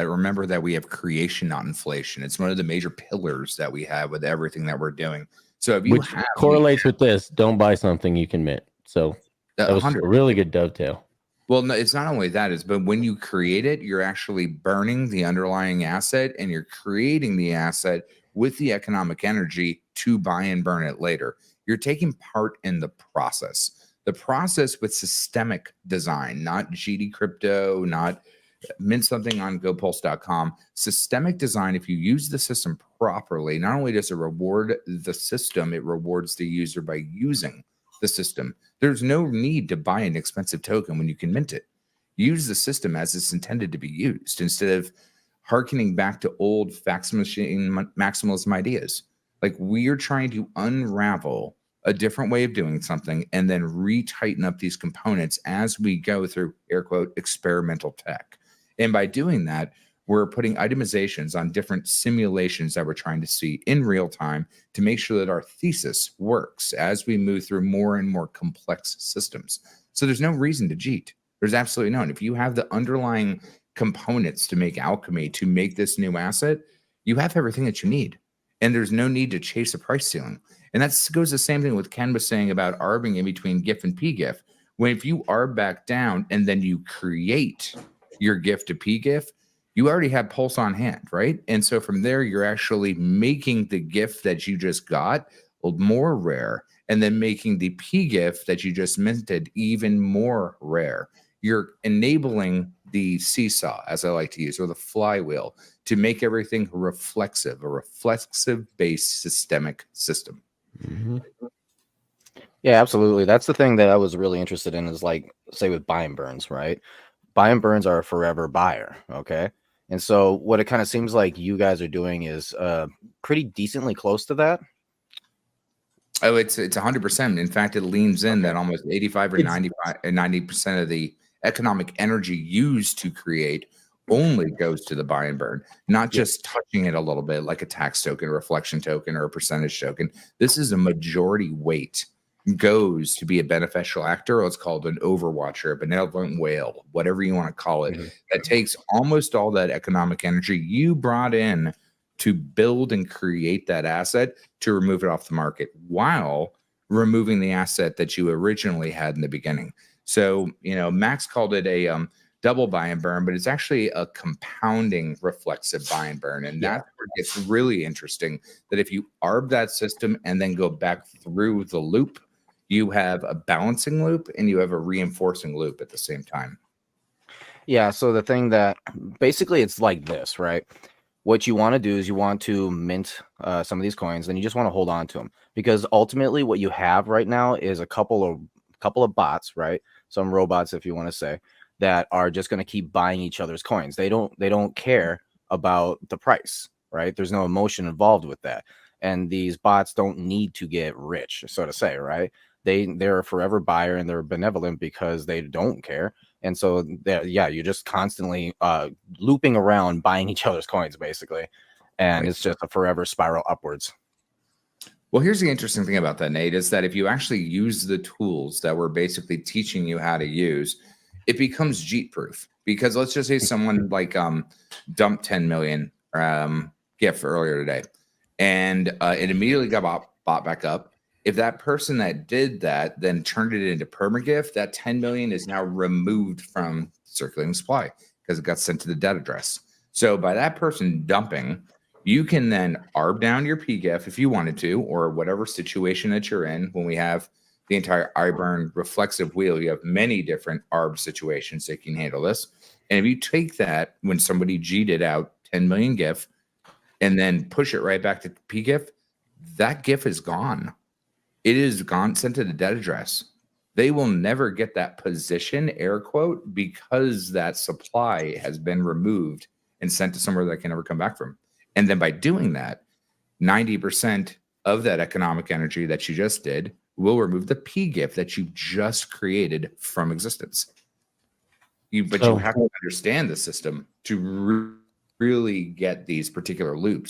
remember that we have creation, not inflation. It's one of the major pillars that we have with everything that we're doing. So if you Which correlates with this, don't buy something you can mint. So that was 100%. A really good dovetail. Well, no, it's not only that, but when you create it, you're actually burning the underlying asset and you're creating the asset with the economic energy to buy and burn it later. You're taking part in the process. The process with systemic design, not GD crypto, not mint something on gopulse.com. Systemic design, if you use the system properly, not only does it reward the system, it rewards the user by using the system. There's no need to buy an expensive token when you can mint it. Use the system as it's intended to be used instead of hearkening back to old fax machine maximalism ideas. Like, we're trying to unravel a different way of doing something and then retighten up these components as we go through, air quote, experimental tech. And by doing that, we're putting itemizations on different simulations that we're trying to see in real time to make sure that our thesis works as we move through more and more complex systems. So there's no reason to cheat. There's absolutely none. If you have the underlying components to make alchemy, to make this new asset, you have everything that you need. And there's no need to chase a price ceiling. And that goes the same thing with Ken was saying about arbing in between GIF and PGIF. When if you arb back down and then you create your GIF to PGIF, you already have Pulse on hand, right? And so from there, you're actually making the GIF that you just got more rare and then making the PGIF that you just minted even more rare. You're enabling the seesaw, as I like to use, or the flywheel, to make everything reflexive, a reflexive-based systemic system. Mm-hmm. Yeah, absolutely. That's the thing that I was really interested in is, like, say with buy and burns, right? Buy and burns are a forever buyer, okay? And so what it kind of seems like you guys are doing is pretty decently close to that. Oh, it's 100%. In fact, it leans in that almost 85 or 90% of the economic energy used to create only goes to the buy and burn, not just touching it a little bit like a tax token, a reflection token, or a percentage token. This is a majority weight goes to be a beneficial actor, or it's called an overwatcher, a benevolent whale, whatever you want to call it, that takes almost all that economic energy you brought in to build and create that asset to remove it off the market while removing the asset that you originally had in the beginning. So, you know, Max called it a double buy and burn, but it's actually a compounding reflexive buy and burn. And that's where it gets really interesting, that if you arb that system and then go back through the loop, you have a balancing loop and you have a reinforcing loop at the same time. Yeah, so the thing that basically it's like this, right? What you want to do is you want to mint some of these coins, then you just want to hold on to them, because ultimately what you have right now is a couple of bots, right? Some robots, if you want to say, that are just going to keep buying each other's coins. They don't care about the price, right? There's no emotion involved with that. And these bots don't need to get rich, so to say, right? They're a forever buyer and they're benevolent because they don't care. And so you're just constantly looping around buying each other's coins, basically. And it's just a forever spiral upwards. Well, here's the interesting thing about that, Nate, is that if you actually use the tools that we're basically teaching you how to use, it becomes JEET proof. Because let's just say someone like dumped 10 million GIF earlier today, and it immediately got bought back up. If that person that did that then turned it into permagif, that 10 million is now removed from circulating supply because it got sent to the debt address. So by that person dumping, you can then arb down your PGIF if you wanted to, or whatever situation that you're in. When we have the entire iBurn reflexive wheel, you have many different arb situations that can handle this. And if you take that when somebody G'd it out 10 million GIF and then push it right back to PGIF, that GIF is gone. It is gone, sent to the debt address. They will never get that position, air quote, because that supply has been removed and sent to somewhere that can never come back from. And then by doing that, 90% of that economic energy that you just did will remove the PGIF that you just created from existence. But you have to understand the system to really get these particular loops.